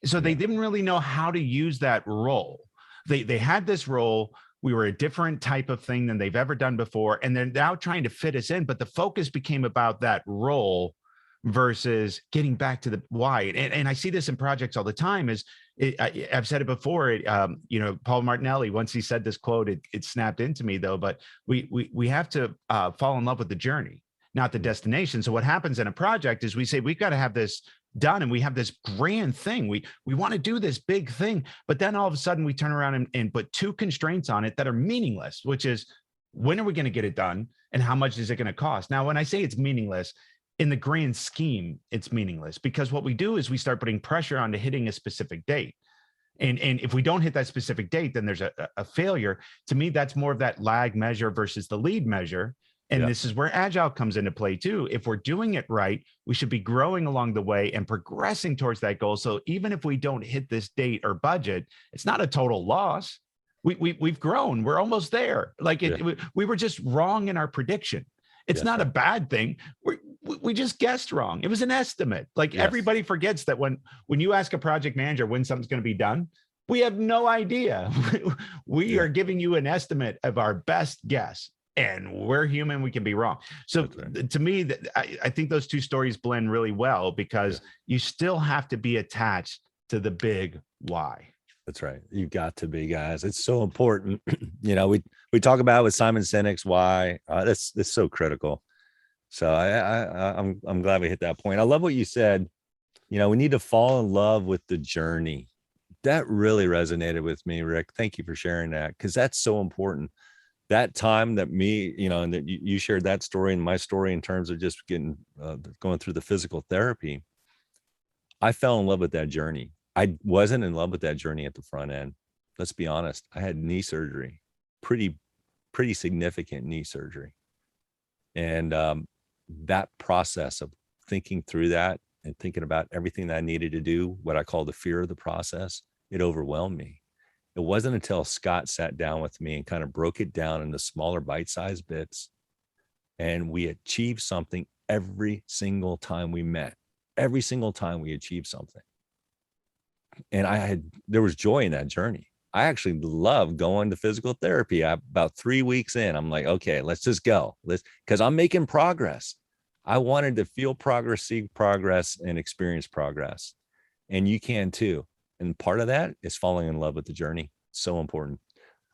So they didn't really know how to use that role. They had this role. We were a different type of thing than they've ever done before. And they're now trying to fit us in, but the focus became about that role versus getting back to the why. And I see this in projects all the time I've said it before, Paul Martinelli, once he said this quote, it snapped into me though, but we have to fall in love with the journey, not the destination. So what happens in a project is we say, we've got to have this done and we have this grand thing. We want to do this big thing, but then all of a sudden we turn around and put two constraints on it that are meaningless, which is when are we going to get it done and how much is it going to cost? Now, when I say it's meaningless, in the grand scheme, it's meaningless because what we do is we start putting pressure on to hitting a specific date. And if we don't hit that specific date, then there's a failure. To me, that's more of that lag measure versus the lead measure. And this is where Agile comes into play too. If we're doing it right, we should be growing along the way and progressing towards that goal. So even if we don't hit this date or budget, it's not a total loss. We've grown. We're almost there. Like we were just wrong in our prediction. It's not a bad thing. We just guessed wrong. It was an estimate. Like everybody forgets that when you ask a project manager when something's going to be done, we have no idea. We are giving you an estimate of our best guess. And we're human, we can be wrong. So to me, I think those two stories blend really well because you still have to be attached to the big why. That's right. You've got to be, guys. It's so important. We talk about with Simon Sinek's why. That's so critical. So I'm glad we hit that point. I love what you said. We need to fall in love with the journey. That really resonated with me, Rick. Thank you for sharing that because that's so important. That time that and that you shared that story and my story in terms of just going through the physical therapy, I fell in love with that journey. I wasn't in love with that journey at the front end. Let's be honest. I had knee surgery, pretty significant knee surgery. And that process of thinking through that and thinking about everything that I needed to do, what I call the fear of the process, it overwhelmed me. It wasn't until Scott sat down with me and kind of broke it down into smaller bite-sized bits. And we achieved something every single time we met. Every single time we achieved something. And there was joy in that journey. I actually love going to physical therapy. About 3 weeks in, I'm like, okay, let's just go. Because I'm making progress. I wanted to feel progress, see progress, and experience progress. And you can too. And part of that is falling in love with the journey. So important.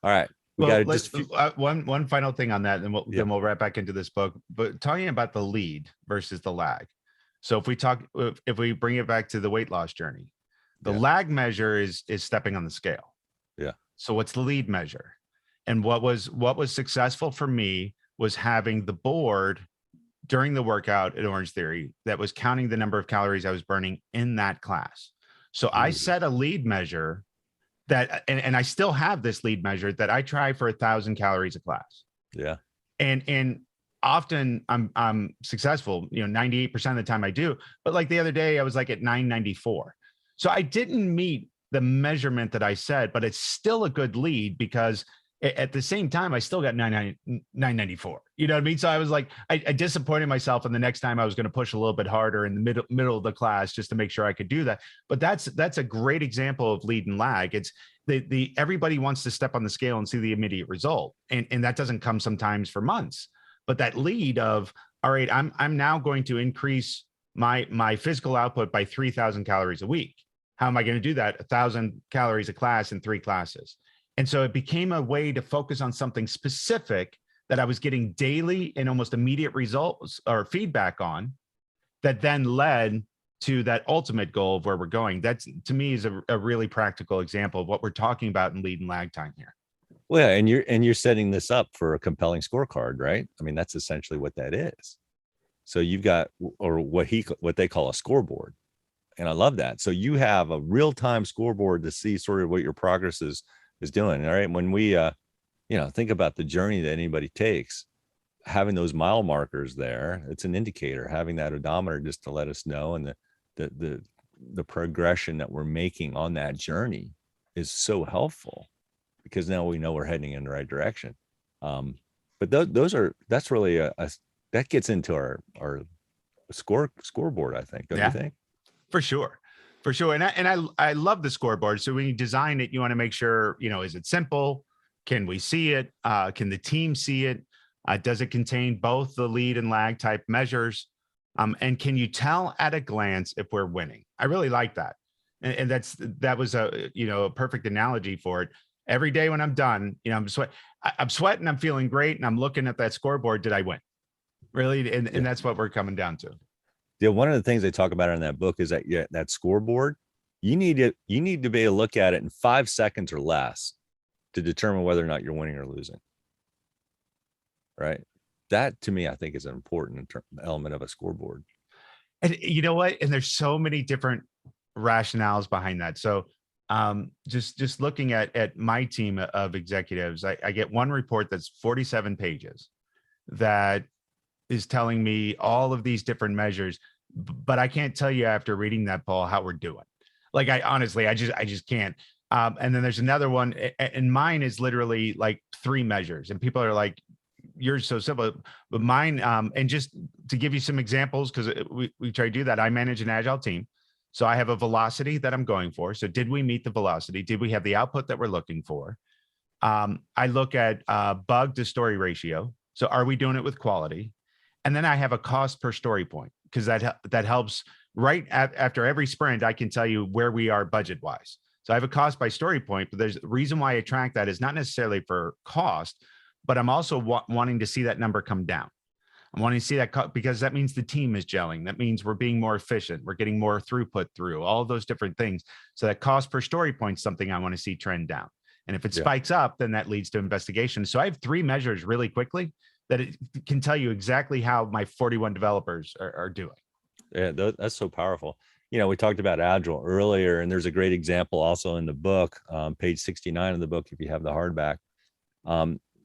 All right. One final thing on that, and then we'll wrap back into this book. But talking about the lead versus the lag. So if we bring it back to the weight loss journey, the lag measure is stepping on the scale. Yeah. So what's the lead measure? And what was successful for me was having the board during the workout at Orange Theory that was counting the number of calories I was burning in that class. So I set a lead measure that, and I still have this lead measure that I try for 1,000 calories a class. Yeah. And often I'm successful, 98% of the time I do, but like the other day I was like at 994. So I didn't meet the measurement that I said, but it's still a good lead because at the same time, I still got 994. You know what I mean? So I was like, I disappointed myself. And the next time I was going to push a little bit harder in the middle of the class just to make sure I could do that. But that's a great example of lead and lag. It's everybody wants to step on the scale and see the immediate result. And that doesn't come sometimes for months. But that lead of, all right, I'm now going to increase my physical output by 3,000 calories a week. How am I going to do that? 1,000 calories a class in 3 classes. And so it became a way to focus on something specific that I was getting daily and almost immediate results or feedback on that then led to that ultimate goal of where we're going. That's, to me, is a really practical example of what we're talking about in lead and lag time here. Well, and you're setting this up for a compelling scorecard, right? I mean, that's essentially what that is. So you've got, or what they call a scoreboard. And I love that. So you have a real-time scoreboard to see sort of what your progress is doing. All right. When we, think about the journey that anybody takes, having those mile markers there, it's an indicator, having that odometer just to let us know. And the progression that we're making on that journey is so helpful because now we know we're heading in the right direction. But that's really that gets into our scoreboard, I think. Don't you think? For sure. For sure. And I love the scoreboard. So when you design it, you want to make sure, is it simple? Can we see it? Can the team see it? Does it contain both the lead and lag type measures? And can you tell at a glance if we're winning? I really like that. And that was a perfect analogy for it. Every day when I'm done, I'm sweating, I'm feeling great, and I'm looking at that scoreboard. Did I win? Really? And that's what we're coming down to. Yeah, one of the things they talk about in that book is that that scoreboard, you need to be able to look at it in 5 seconds or less to determine whether or not you're winning or losing. Right? That to me, I think, is an important element of a scoreboard. And you know what? And there's so many different rationales behind that. So just looking at my team of executives, I get one report that's 47 pages that is telling me all of these different measures, but I can't tell you after reading that, Paul, how we're doing. Like I just can't. And then there's another one, and mine is literally like 3 measures, and people are like, yours so simple, but mine, and just to give you some examples, because we try to do that. I manage an agile team. So I have a velocity that I'm going for. So did we meet the velocity? Did we have the output that we're looking for? I look at bug to story ratio. So are we doing it with quality? And then I have a cost per story point, because that helps. Right after every sprint, I can tell you where we are budget wise. So I have a cost by story point, but there's a reason why I track that is not necessarily for cost, but I'm also wanting to see that number come down. I'm wanting to see that because that means the team is gelling. That means we're being more efficient. We're getting more throughput through all of those different things. So that cost per story point is something I want to see trend down. And if it spikes up, then that leads to investigation. So I have 3 measures really quickly that it can tell you exactly how my 41 developers are doing. Yeah, that's so powerful. We talked about Agile earlier, and there's a great example also in the book, page 69 of the book, if you have the hardback.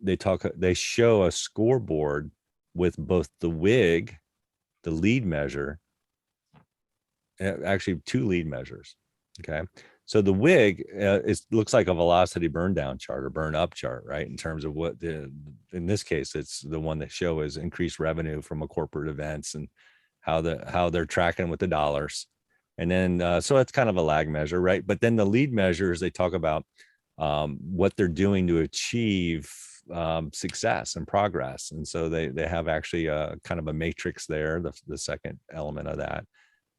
They show a scoreboard with both the WIG, the lead measure, actually 2 lead measures. Okay. So the WIG looks like a velocity burn down chart or burn up chart, right? In terms of what in this case, it's the one that show is increased revenue from a corporate events and how they're tracking with the dollars. And then, so it's kind of a lag measure, right? But then the lead measures, they talk about what they're doing to achieve success and progress. And so they have actually a kind of a matrix there, the second element of that.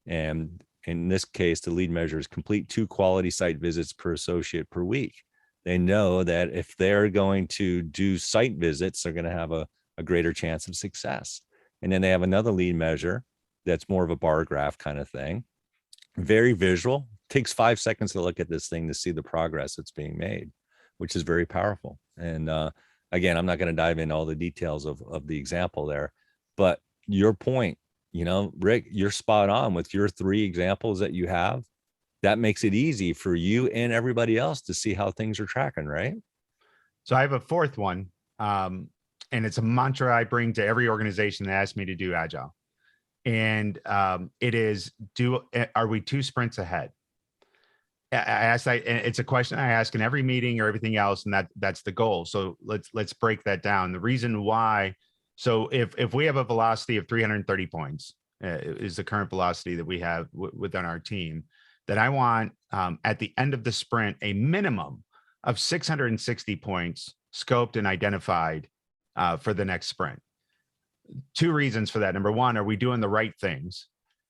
And in this case, the lead measure is complete 2 quality site visits per associate per week. They know that if they're going to do site visits, they're going to have a greater chance of success. And then they have another lead measure that's more of a bar graph kind of thing. Very visual. Takes 5 seconds to look at this thing to see the progress that's being made, which is very powerful. And again, I'm not going to dive into all the details of the example there, but your point, Rick, you're spot on with your 3 examples that you have. That makes it easy for you and everybody else to see how things are tracking, right? So I have a 4th one, and it's a mantra I bring to every organization that asks me to do Agile. And it is, are we 2 sprints ahead? It's a question I ask in every meeting or everything else, and that's the goal. So let's break that down. The reason why, so if we have a velocity of 330 points, is the current velocity that we have within our team, that I want at the end of the sprint a minimum of 660 points scoped and identified for the next sprint. 2 reasons for that. Number 1, are we doing the right things?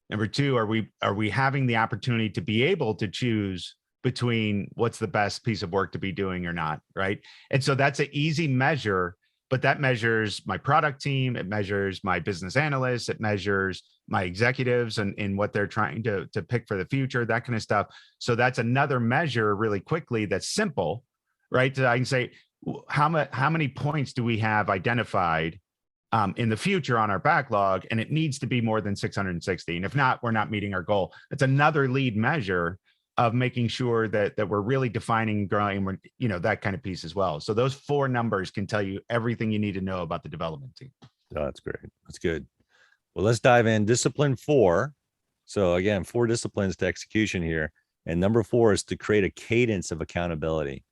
Number 2, are we having the opportunity to be able to choose between what's the best piece of work to be doing or not, right? And so that's an easy measure, but that measures my product team, it measures my business analysts, it measures my executives and what they're trying to pick for the future, that kind of stuff. So that's another measure really quickly that's simple, right? So I can say, how many points do we have identified in the future on our backlog, and it needs to be more than 660. And if not, we're not meeting our goal. It's another lead measure of making sure that we're really defining and growing, that kind of piece as well. So those 4 numbers can tell you everything you need to know about the development team. Oh, that's great. That's good. Well, let's dive in. Discipline 4. So again, 4 disciplines to execution here. And number 4 is to create a cadence of accountability.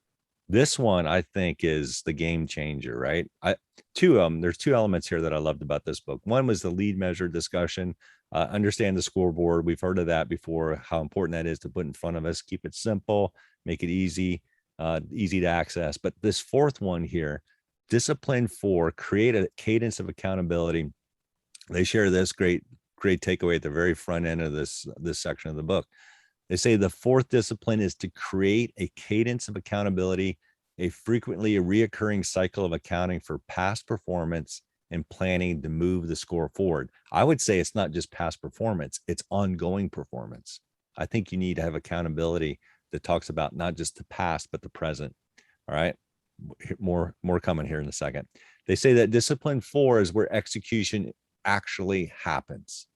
This one, I think, is the game changer, right? There's 2 elements here that I loved about this book. One was the lead measure discussion, Understand the scoreboard. We've heard of that before, how important that is to put in front of us. Keep it simple, make it easy to access. But this fourth one here, discipline 4, create a cadence of accountability. They share this great takeaway at the very front end of this section of the book. They say the fourth discipline is to create a cadence of accountability, a frequently reoccurring cycle of accounting for past performance and planning to move the score forward. I would say it's not just past performance, it's ongoing performance. I think you need to have accountability that talks about not just the past, but the present. All right. More coming here in a second. They say that discipline 4 is where execution actually happens.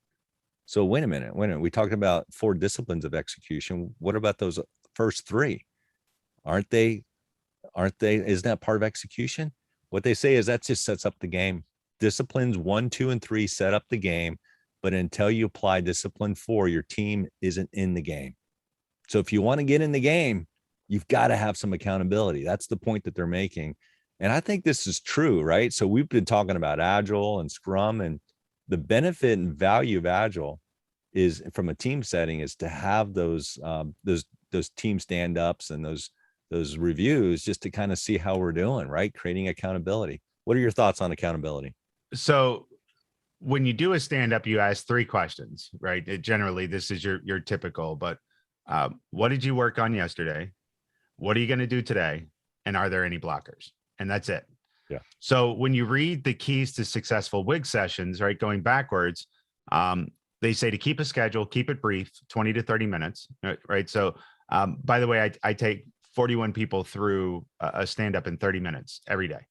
So wait a minute. We talked about 4 disciplines of execution. What about those first 3? Aren't they? Isn't that part of execution? What they say is that just sets up the game. Disciplines 1, 2, and 3 set up the game, but until you apply discipline 4, your team isn't in the game. So if you want to get in the game, you've got to have some accountability. That's the point that they're making. And I think this is true, right? So we've been talking about Agile and Scrum, and the benefit and value of Agile is, from a team setting, is to have those team stand-ups and those reviews just to kind of see how we're doing, right? Creating accountability. What are your thoughts on accountability? So when you do a stand-up, you ask 3 questions, right? Generally, this is your typical, but what did you work on yesterday? What are you going to do today? And are there any blockers? And that's it. Yeah. So when you read the keys to successful WIG sessions, right, going backwards, they say to keep a schedule, keep it brief, 20 to 30 minutes, right? So by the way, I take 41 people through a stand-up in 30 minutes every day,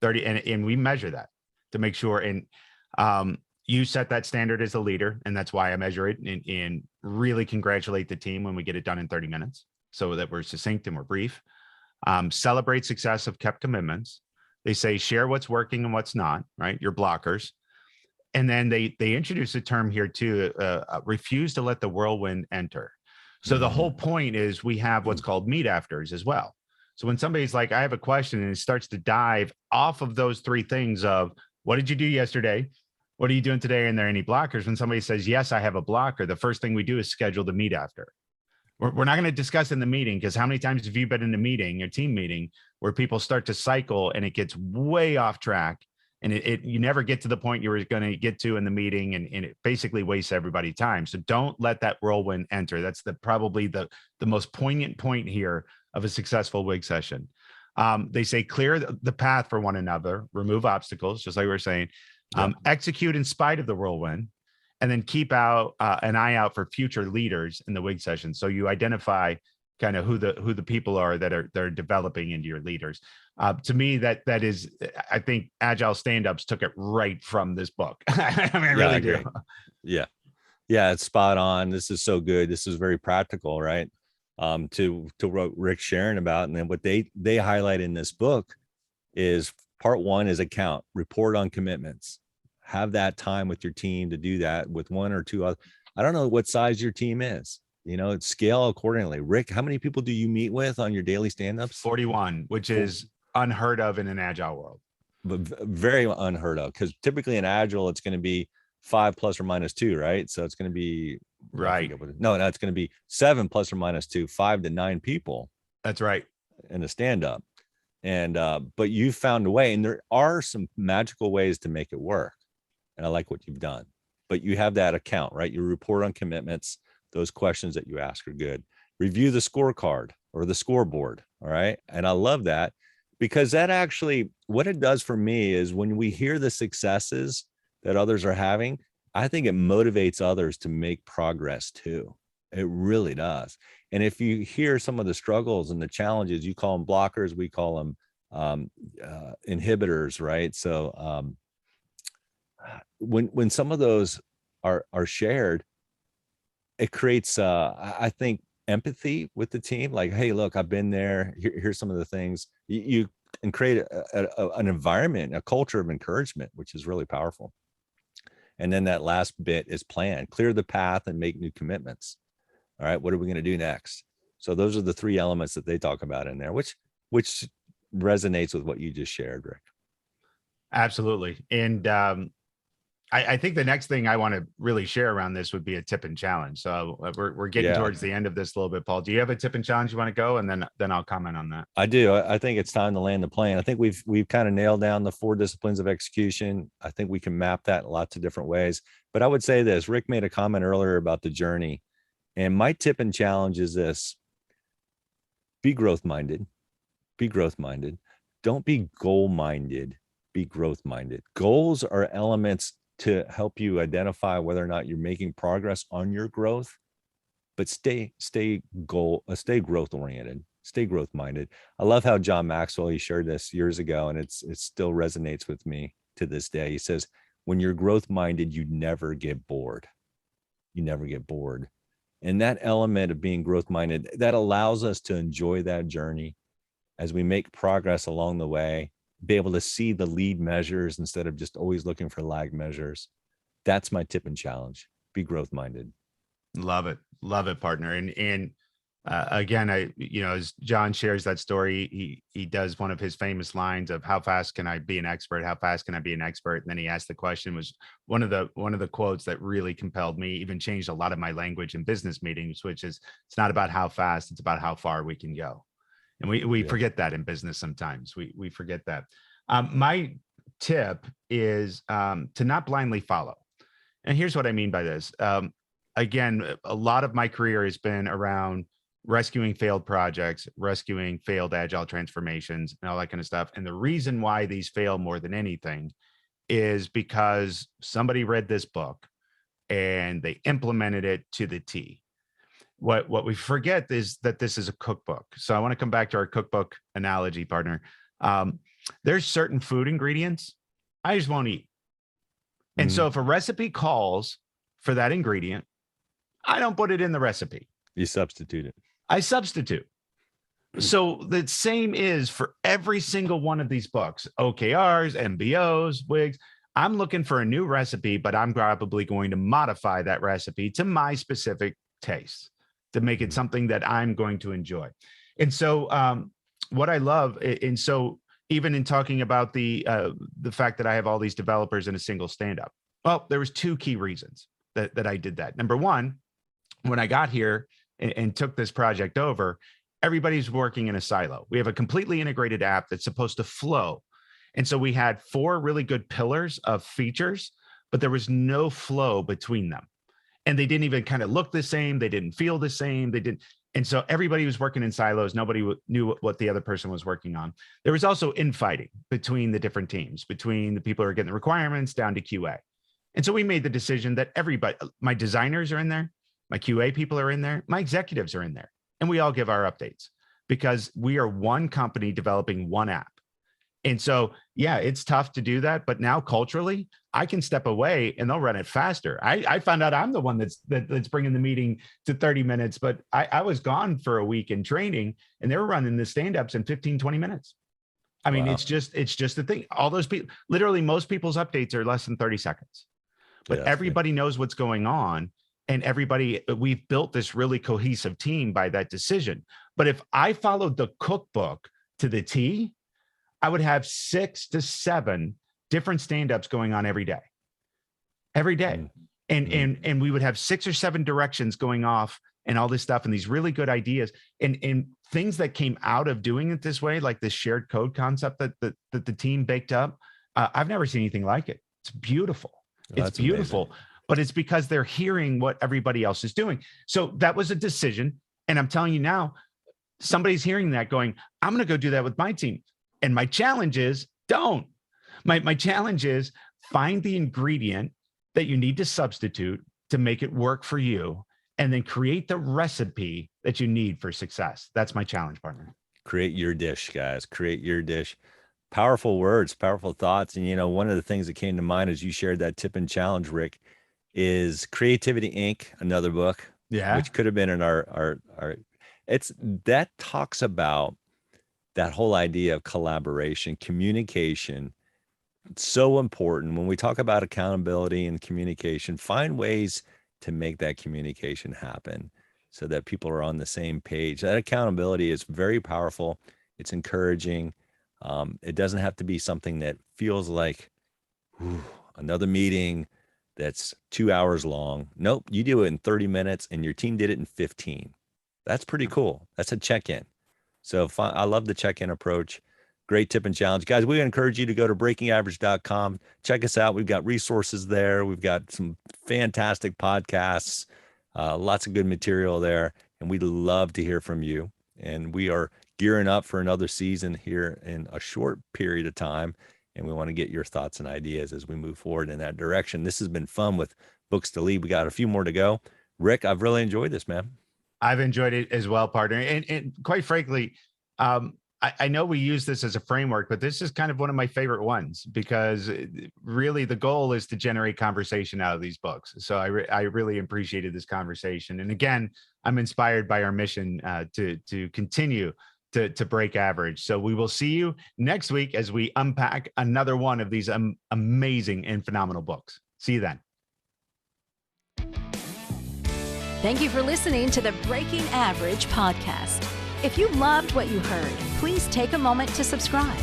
30. And we measure that to make sure. And you set that standard as a leader, and that's why I measure it, and really congratulate the team when we get it done in 30 minutes so that we're succinct and we're brief. Celebrate success of kept commitments. They say share what's working and what's not, right? Your blockers. And then they introduce a term here too, refuse to let the whirlwind enter. So the whole point is we have what's called meet afters as well. So when somebody's like, I have a question, and it starts to dive off of those 3 things of what did you do yesterday? What are you doing today? And there any blockers? When somebody says, yes, I have a blocker, the first thing we do is schedule the meet after. We're not going to discuss in the meeting, because how many times have you been in a meeting, a team meeting, where people start to cycle and it gets way off track, and you never get to the point you were going to get to in the meeting, and it basically wastes everybody's time. So don't let that whirlwind enter. That's probably the most poignant point here of a successful WIG session. They say clear the path for one another, remove obstacles, just like we were saying, execute in spite of the whirlwind, and then keep out an eye out for future leaders in the WIG session. So you identify kind of who the people are that are developing into your leaders. To me, that is, I think Agile stand-ups took it right from this book. I mean, I really do. Yeah, it's spot on. This is so good. This is very practical, right? To what Rick's sharing about, and then what they highlight in this book is part 1 is account, report on commitments. Have that time with your team to do that with 1 or 2 other. I don't know what size your team is. Scale accordingly. Rick, how many people do you meet with on your daily stand-ups? 41, which is unheard of in an Agile world. But very unheard of, because typically in Agile, it's going to be 5 plus or minus 2, right? So it's going to be right. No, it's going to be 7 plus or minus 2, 5 to 9 people. That's right. In a stand-up. And but you found a way, and there are some magical ways to make it work. And I like what you've done. But you have that account, right? You report on commitments. Those questions that you ask are good. Review the scorecard or the scoreboard. All right. And I love that, because that actually, what it does for me is when we hear the successes that others are having, I think it motivates others to make progress too. It really does. And if you hear some of the struggles and the challenges, you call them blockers, we call them inhibitors, right? So when some of those are shared, it creates, I think, empathy with the team. Like, hey, look, I've been there. Here's some of the things you can create an environment, a culture of encouragement, which is really powerful. And then that last bit is plan, clear the path and make new commitments. All right, what are we going to do next? So those are the 3 elements that they talk about in there, which resonates with what you just shared, Rick. Absolutely. And I think the next thing I want to really share around this would be a tip and challenge. So we're getting towards the end of this a little bit, Paul. Do you have a tip and challenge you want to go, and then I'll comment on that? I do. I think it's time to land the plane. I think we've kind of nailed down the 4 disciplines of execution. I think we can map that in lots of different ways. But I would say this: Rick made a comment earlier about the journey, and my tip and challenge is this: be growth minded. Be growth minded. Don't be goal minded. Be growth minded. Goals are elements to help you identify whether or not you're making progress on your growth, but stay growth oriented, stay growth minded. I love how John Maxwell, he shared this years ago, and it still resonates with me to this day. He says, when you're growth minded, you never get bored. You never get bored. And that element of being growth minded, that allows us to enjoy that journey as we make progress along the way, be able to see the lead measures instead of just always looking for lag measures. That's my tip and challenge. Be growth minded. Love it, partner. And again, as John shares that story, he does one of his famous lines of how fast can I be an expert? How fast can I be an expert? And then he asked the question, was one of the quotes that really compelled me, even changed a lot of my language in business meetings, which is, it's not about how fast, it's about how far we can go. And we forget that in business sometimes. We forget that. My tip is to not blindly follow. And here's what I mean by this. Again, a lot of my career has been around rescuing failed projects, rescuing failed agile transformations, and all that kind of stuff. And the reason why these fail more than anything is because somebody read this book and they implemented it to the T. What we forget is that this is a cookbook. So I want to come back to our cookbook analogy, partner. There's certain food ingredients I just won't eat. And so if a recipe calls for that ingredient, I don't put it in the recipe. You substitute it. I substitute. So the same is for every single one of these books, OKRs, MBOs, WIGs. I'm looking for a new recipe, but I'm probably going to modify that recipe to my specific taste, to make it something that I'm going to enjoy. And so what I love, and so even in talking about the fact that I have all these developers in a single stand-up, well, there was 2 key reasons that I did that. Number one, when I got here and took this project over, everybody's working in a silo. We have a completely integrated app that's supposed to flow. And so we had 4 really good pillars of features, but there was no flow between them. And they didn't even kind of look the same. They didn't feel the same. They didn't. And so everybody was working in silos. Nobody knew what the other person was working on. There was also infighting between the different teams, between the people who are getting the requirements down to QA. And so we made the decision that everybody, my designers are in there, my QA people are in there, my executives are in there, and we all give our updates because we are one company developing one app. And so, yeah, it's tough to do that. But now culturally, I can step away and they'll run it faster. I found out I'm the one that's bringing the meeting to 30 minutes, but I was gone for a week in training and they were running the stand-ups in 15, 20 minutes. I mean, it's just the thing. All those people, literally most people's updates are less than 30 seconds, but everybody knows what's going on. And we've built this really cohesive team by that decision. But if I followed the cookbook to the T, I would have 6 to 7 different stand-ups going on every day. And we would have 6 or 7 directions going off and all this stuff and these really good ideas and things that came out of doing it this way, like this shared code concept that the team baked up. I've never seen anything like it. It's beautiful. It's beautiful. Amazing. But it's because they're hearing what everybody else is doing. So that was a decision. And I'm telling you now, somebody's hearing that going, I'm going to go do that with my team. And my challenge is don't. My challenge is find the ingredient that you need to substitute to make it work for you, and then create the recipe that you need for success. That's my challenge, partner. Create your dish, guys. Create your dish. Powerful words, powerful thoughts. And, one of the things that came to mind as you shared that tip and challenge, Rick, is Creativity Inc., another book, which could have been in our that talks about that whole idea of collaboration, communication. It's so important when we talk about accountability and communication. Find ways to make that communication happen so that people are on the same page. That accountability is very powerful. It's encouraging. It doesn't have to be something that feels like another meeting, that's 2 hours long. Nope, you do it in 30 minutes and your team did it in 15. That's pretty cool. That's a check-in. So I love the check-in approach. Great tip and challenge. Guys, we encourage you to go to breakingaverage.com. Check us out. We've got resources there. We've got some fantastic podcasts, lots of good material there. And we'd love to hear from you. And we are gearing up for another season here in a short period of time. And we want to get your thoughts and ideas as we move forward in that direction. This has been fun with Books to Lead. We got a few more to go. Rick, I've really enjoyed this, man. I've enjoyed it as well, partner. And quite frankly, I know we use this as a framework, but this is kind of one of my favorite ones because really the goal is to generate conversation out of these books. So I really appreciated this conversation. And again, I'm inspired by our mission to continue to break average. So we will see you next week as we unpack another one of these amazing and phenomenal books. See you then. Thank you for listening to the Breaking Average podcast. If you loved what you heard, please take a moment to subscribe.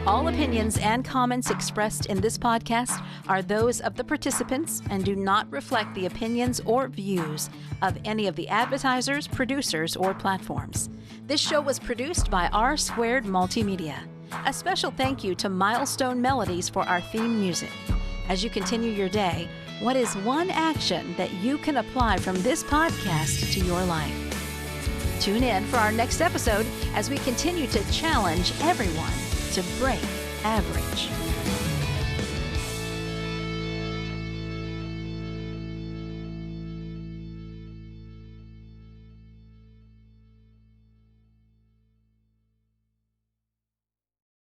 All opinions and comments expressed in this podcast are those of the participants and do not reflect the opinions or views of any of the advertisers, producers, or platforms. This show was produced by R2 Multimedia. A special thank you to Milestone Melodies for our theme music. As you continue your day, what is one action that you can apply from this podcast to your life? Tune in for our next episode as we continue to challenge everyone to break average.